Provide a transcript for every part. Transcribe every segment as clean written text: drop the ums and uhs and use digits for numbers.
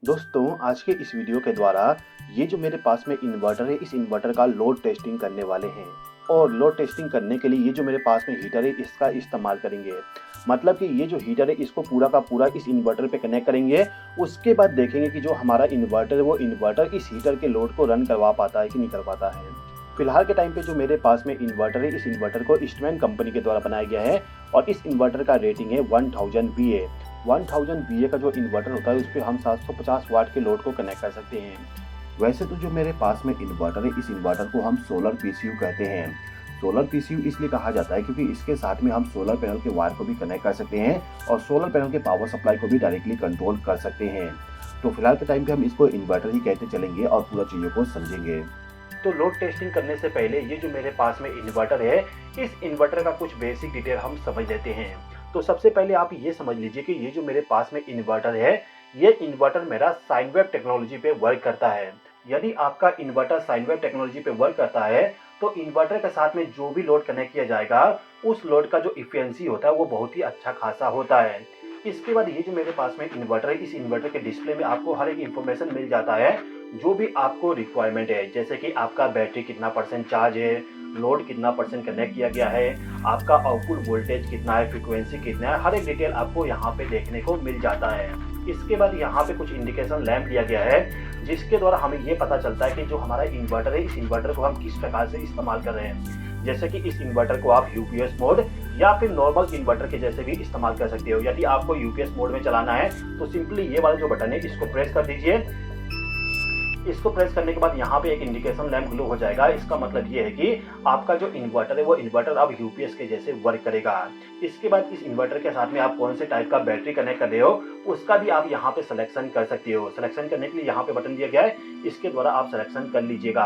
दोस्तों आज के इस वीडियो के द्वारा ये जो मेरे पास में इन्वर्टर है, इस इन्वर्टर का लोड टेस्टिंग करने वाले हैं। और लोड टेस्टिंग करने के लिए ये जो मेरे पास में हीटर है, इसका इस्तेमाल करेंगे। मतलब कि ये जो हीटर है, इसको पूरा का पूरा इस इन्वर्टर पे कनेक्ट करेंगे। उसके बाद देखेंगे कि जो हमारा इन्वर्टर है, वो इन्वर्टर इस हीटर के लोड को रन करवा पाता है कि नहीं कर पाता है। फिलहाल के टाइम पे जो मेरे पास में इन्वर्टर है, इस इन्वर्टर को ईस्टमैन कंपनी के द्वारा बनाया गया है और इस इन्वर्टर का रेटिंग है 1000 VA। 1000 VA का जो इन्वर्टर होता है, उस पे हम 750 वाट के लोड को कनेक्ट कर सकते हैं। वैसे तो जो मेरे पास में इन्वर्टर है, इस इन्वर्टर को हम सोलर PCU कहते हैं। सोलर PCU इसलिए कहा जाता है क्योंकि इसके साथ में हम सोलर पैनल के वायर को भी कनेक्ट कर सकते हैं और सोलर पैनल के पावर सप्लाई को भी डायरेक्टली कंट्रोल कर सकते हैं। तो फिलहाल के टाइम पे हम इसको इन्वर्टर ही कहते चलेंगे और पूरा चीज़ों को समझेंगे। तो लोड टेस्टिंग करने से पहले ये जो मेरे पास में इन्वर्टर है, इस इन्वर्टर का कुछ बेसिक डिटेल हम समझ लेते हैं। तो सबसे पहले आप ये समझ लीजिए कि ये जो मेरे पास में इन्वर्टर है, ये इन्वर्टर मेरा साइन वेव टेक्नोलॉजी पे वर्क करता है। यदि आपका इन्वर्टर साइन वेव टेक्नोलॉजी पे वर्क करता है, तो इन्वर्टर के साथ में जो भी लोड कनेक्ट किया जाएगा, उस लोड का जो इफिशिएंसी होता है, वो बहुत ही अच्छा खासा होता है। इसके बाद ये जो मेरे पास में इन्वर्टर है, इस इन्वर्टर के डिस्प्ले में आपको हर एक इन्फॉर्मेशन मिल जाता है जो भी आपको रिक्वायरमेंट है। जैसे कि आपका बैटरी कितना % चार्ज है, लोड कितना % कनेक्ट किया गया है, आपका आउटपुट वोल्टेज कितना है, फ्रीक्वेंसी कितना है, हर एक डिटेल आपको यहाँ पे देखने को मिल जाता है। इसके बाद यहाँ पे कुछ इंडिकेशन लैंप दिया गया है, जिसके द्वारा हमें ये पता चलता है कि जो हमारा इन्वर्टर है, इस इन्वर्टर को हम किस प्रकार से इस्तेमाल कर रहे हैं। जैसे कि इस इन्वर्टर को आप यूपीएस मोड या फिर नॉर्मल इन्वर्टर के जैसे भी इस्तेमाल कर सकते हो। यदि आपको यूपीएस मोड में चलाना है, तो सिंपली ये वाला जो बटन है, इसको प्रेस कर दीजिए। इसको प्रेस करने के बाद यहाँ पे एक इंडिकेशन लैंप ग्लो हो जाएगा। इसका मतलब ये है कि आपका जो इन्वर्टर है, वो इन्वर्टर अब यूपीएस के जैसे वर्क करेगा। इसके बाद इस इन्वर्टर के साथ में आप कौन से टाइप का बैटरी कनेक्ट कर रहे हो, उसका भी आप यहाँ पे सिलेक्शन कर सकते हो। सिलेक्शन करने के लिए यहाँ पे बटन दिया गया है, इसके द्वारा आप सिलेक्शन कर लीजिएगा।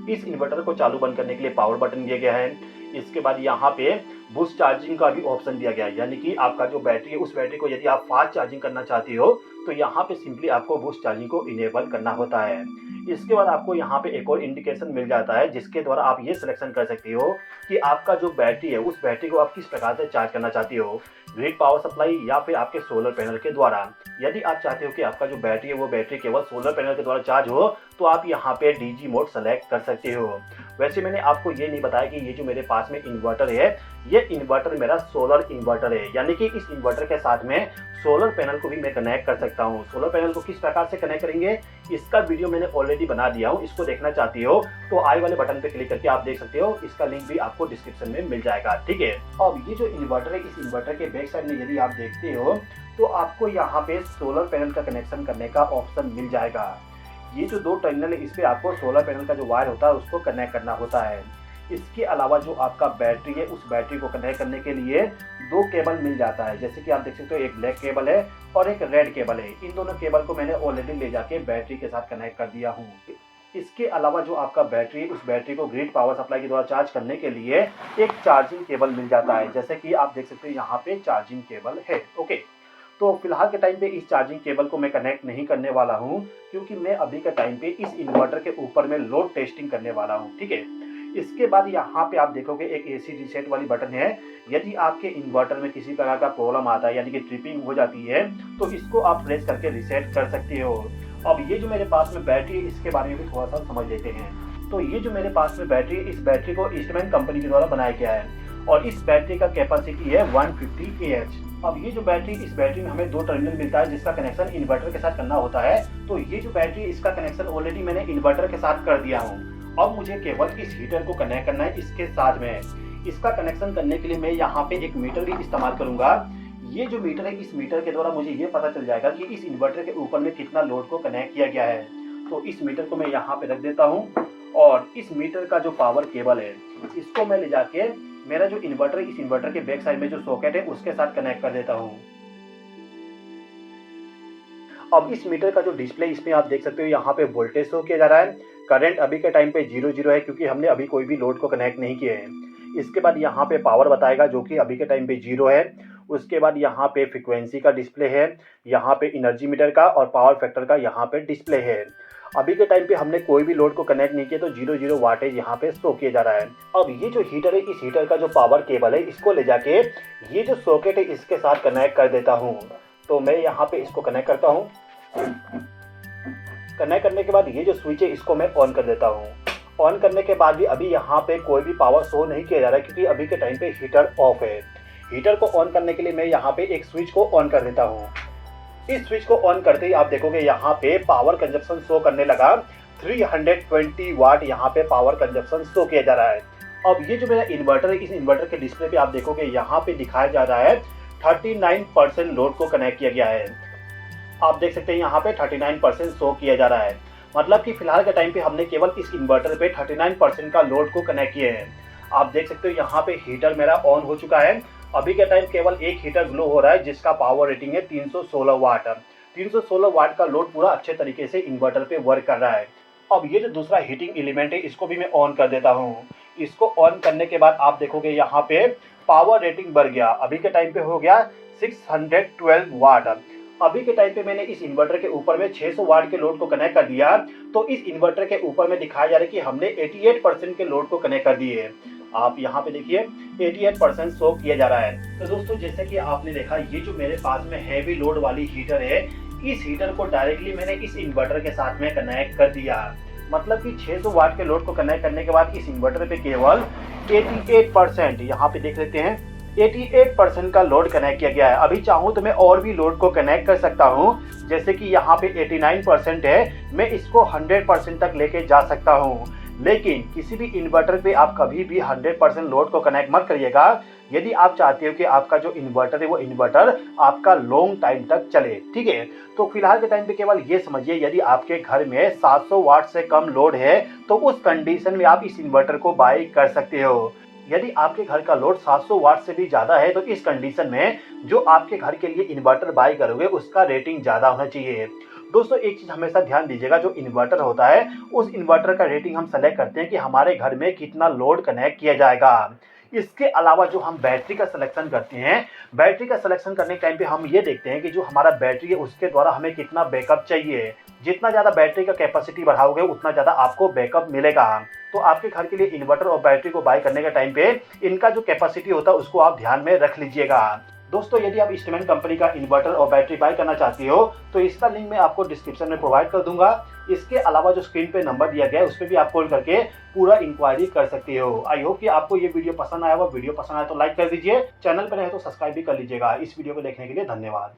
इस इन्वर्टर को चालू बंद करने के लिए पावर बटन दिया गया है। इसके बाद यहाँ पे बूस्ट चार्जिंग का भी ऑप्शन दिया गया है, यानी कि आपका जो बैटरी है, उस बैटरी को यदि आप फास्ट चार्जिंग करना चाहते हो, तो यहाँ पे सिंपली आपको बूस्ट चार्जिंग को इनेबल करना होता है। इसके बाद आपको यहाँ पे एक और इंडिकेशन मिल जाता है, जिसके द्वारा आप ये सिलेक्शन कर सकते हो कि आपका जो बैटरी है, उस बैटरी को आप किस प्रकार से चार्ज करना चाहते हो, ग्रिड पावर सप्लाई या फिर आपके सोलर पैनल के द्वारा। यदि आप चाहते हो कि आपका जो बैटरी है, वो बैटरी केवल सोलर पैनल के द्वारा चार्ज हो, तो आप यहाँ पे डीजी मोड सेलेक्ट कर सकते हो। वैसे मैंने आपको ये नहीं बताया कि ये जो मेरे पास में इन्वर्टर है, ये इन्वर्टर मेरा सोलर इन्वर्टर है, यानी कि इस इन्वर्टर के साथ में सोलर पैनल को भी मैं कनेक्ट कर सकता हूँ। सोलर पैनल को किस प्रकार से कनेक्ट करेंगे, इसका वीडियो मैंने ऑलरेडी बना दिया हूँ। इसको देखना चाहती हो तो आई वाले बटन पे क्लिक करके आप देख सकते हो। इसका लिंक भी आपको डिस्क्रिप्शन में मिल जाएगा, ठीक है। अब ये जो इन्वर्टर है, इस इन्वर्टर के बैक साइड में यदि आप देखते हो, तो आपको यहाँ पे सोलर पैनल का कनेक्शन करने का ऑप्शन मिल जाएगा। ये जो दो टर्मिनल है, इस पे आपको सोलर पैनल का जो वायर होता है, उसको कनेक्ट करना होता है। इसके अलावा जो आपका बैटरी है, उस बैटरी को कनेक्ट करने के लिए दो केबल मिल जाता है। जैसे कि आप देख सकते हो, एक ब्लैक केबल है और एक रेड केबल है। इन दोनों केबल को मैंने ऑलरेडी ले जाके बैटरी के साथ कनेक्ट कर दिया हूँ। इसके अलावा जो आपका बैटरी है, उस बैटरी को ग्रिड पावर सप्लाई के द्वारा चार्ज करने के लिए एक चार्जिंग केबल मिल जाता है। जैसे कि आप देख सकते हो, यहाँ पे चार्जिंग केबल है, ओके। तो फिलहाल के टाइम पे इस चार्जिंग केबल को मैं कनेक्ट नहीं करने वाला हूँ, क्योंकि मैं अभी के टाइम पे इस इन्वर्टर के ऊपर में लोड टेस्टिंग करने वाला हूँ, ठीक है। इसके बाद यहाँ पे आप देखोगे एक एसी रीसेट वाली बटन है। यदि आपके इन्वर्टर में किसी प्रकार का प्रॉब्लम आता है, यानी कि ट्रिपिंग हो जाती है, तो इसको आप प्रेस करके रीसेट कर सकते हो। अब ये जो मेरे पास में बैटरी है, इसके बारे में भी थोड़ा सा समझ लेते हैं। तो ये जो मेरे पास में बैटरी है, इस बैटरी को ईस्टमैन कंपनी के द्वारा बनाया गया है और इस बैटरी का कैपेसिटी है 150 AH। अब ये जो बैटरी, इस बैटरी में हमें दो टर्मिनल मिलता है, जिसका कनेक्शन इन्वर्टर के साथ करना होता है। तो ये जो बैटरी, इसका कनेक्शन ऑलरेडी मैंने इन्वर्टर के साथ कर दिया हूँ। अब मुझे केवल इस हीटर को कनेक्ट करना है इसके साथ में। इसका कनेक्शन करने के लिए मैं यहाँ पे एक मीटर भी इस्तेमाल करूंगा। ये जो मीटर है, इस मीटर के द्वारा मुझे ये पता चल जाएगा कि इस इन्वर्टर के ऊपर में कितना लोड को कनेक्ट किया गया है। तो इस मीटर को मैं यहाँ पे रख देता हूँ और इस मीटर का जो पावर केबल है, इसको मैं ले जाके मेरा जो इन्वर्टर है, इस इन्वर्टर के बैक साइड में जो सॉकेट है, उसके साथ कनेक्ट कर देता हूँ। अब इस मीटर का जो डिस्प्ले, इसमें आप देख सकते हो, यहाँ पे वोल्टेज शो किया जा रहा है। करंट अभी के टाइम पे 0 है, क्योंकि हमने अभी कोई भी लोड को कनेक्ट नहीं किया है। इसके बाद यहाँ पे पावर बताएगा, जो कि अभी के टाइम पे 0 है। उसके बाद यहाँ पे फ्रीक्वेंसी का डिस्प्ले है, यहाँ पे एनर्जी मीटर का और पावर फैक्टर का यहाँ पे डिस्प्ले है। अभी के टाइम पे हमने कोई भी लोड को कनेक्ट नहीं किया, तो 0 वाटेज यहाँ पे शो किया जा रहा है। अब ये जो हीटर है, इस हीटर का जो पावर केबल है, इसको ले जाके ये जो सॉकेट है, इसके साथ कनेक्ट कर देता हूँ। तो मैं यहाँ पे इसको कनेक्ट करता हूँ। कनेक्ट करने के बाद ये जो स्विच है इसको मैं ऑन कर देता हूँ। ऑन करने के बाद भी अभी यहाँ पे कोई भी पावर शो नहीं किया जा रहा है, क्योंकि अभी के टाइम पे हीटर ऑफ है। हीटर को ऑन करने के लिए मैं यहाँ पे एक स्विच को ऑन कर देता हूँ। इस स्विच को ऑन करते ही आप देखोगे यहाँ पे पावर कंजप्शन शो करने लगा। 320 वाट यहाँ पे पावर कंजप्शन शो किया जा रहा है। अब ये जो मेरा इन्वर्टर है, इस इन्वर्टर के डिस्प्ले पे आप देखोगे यहाँ पे दिखाया जा रहा है 39% लोड को कनेक्ट किया गया है। आप देख सकते हैं यहाँ पे 39% शो किया जा रहा है। मतलब कि फिलहाल के टाइम पे हमने केवल इस इन्वर्टर पे 39% का लोड को कनेक्ट किए हैं। आप देख सकते हो यहाँ पे हीटर मेरा ऑन हो चुका है। अभी के टाइम केवल एक हीटर ग्लो हो रहा है जिसका पावर रेटिंग है 316 वाट। 316 वाट का लोड पूरा अच्छे तरीके से इन्वर्टर पे वर्क कर रहा है। अब ये जो दूसरा हीटिंग एलिमेंट है इसको भी मैं ऑन कर देता हूँ। इसको ऑन करने के बाद आप देखोगे यहाँ पे पावर रेटिंग बढ़ गया। अभी के टाइम पे हो गया 612 वाट। अभी के टाइम पे मैंने इस इन्वर्टर के ऊपर में 600 वाट के लोड को कनेक्ट कर दिया, तो इस इन्वर्टर के ऊपर में दिखाया जा रहा है कि हमने 88% के लोड को कनेक्ट कर दिए। आप यहाँ पे देखिए 88% शो किया जा रहा है। तो दोस्तों जैसे कि आपने देखा, ये जो मेरे पास में हैवी लोड वाली हीटर है, इस हीटर को डायरेक्टली मैंने इस इन्वर्टर के साथ में कनेक्ट कर दिया। मतलब कि 600 वाट के लोड को कनेक्ट करने के बाद इस इन्वर्टर पे केवल 88%, यहाँ पे देख लेते हैं 88% का लोड कनेक्ट किया गया है। अभी चाहूँ तो मैं और भी लोड को कनेक्ट कर सकता हूँ, जैसे कि यहाँ पे 89% है, मैं इसको 100% तक लेके जा सकता हूँ। लेकिन किसी भी इन्वर्टर पे आप कभी भी 100% लोड को कनेक्ट मत करिएगा, यदि आप चाहते हो कि आपका जो इन्वर्टर है वो इन्वर्टर आपका लॉन्ग टाइम तक चले। ठीक है, तो फिलहाल के टाइम पे केवल ये समझिए, यदि आपके घर में 700 वाट से कम लोड है तो उस कंडीशन में आप इस इन्वर्टर को बाय कर सकते हो। यदि आपके घर का लोड 700 वाट से भी ज़्यादा है तो इस कंडीशन में जो आपके घर के लिए इन्वर्टर बाय करोगे उसका रेटिंग ज़्यादा होना चाहिए। दोस्तों एक चीज़ हमेशा ध्यान दीजिएगा, जो इन्वर्टर होता है उस इन्वर्टर का रेटिंग हम सेलेक्ट करते हैं कि हमारे घर में कितना लोड कनेक्ट किया जाएगा। इसके अलावा जो हम बैटरी का सिलेक्शन करते हैं, बैटरी का सिलेक्शन करने के टाइम पे हम ये देखते हैं कि जो हमारा बैटरी है उसके द्वारा हमें कितना बैकअप चाहिए। जितना ज़्यादा बैटरी का कैपेसिटी बढ़ाओगे उतना ज़्यादा आपको बैकअप मिलेगा। तो आपके घर के लिए इन्वर्टर और बैटरी को बाय करने के टाइम पे इनका जो कैपेसिटी होता है उसको आप ध्यान में रख लीजिएगा। दोस्तों यदि आप ईस्टमैन कंपनी का इन्वर्टर और बैटरी बाय करना चाहते हो तो इसका लिंक मैं आपको डिस्क्रिप्शन में प्रोवाइड कर दूंगा। इसके अलावा जो स्क्रीन पे नंबर दिया गया है उस पर भी आप कॉल करके पूरा इंक्वायरी कर सकते हो। आई होप कि आपको ये वीडियो पसंद आया होगा। वीडियो पसंद आया तो लाइक कर दीजिए, चैनल पर रहे तो सब्सक्राइब भी कर लीजिएगा। इस वीडियो को देखने के लिए धन्यवाद।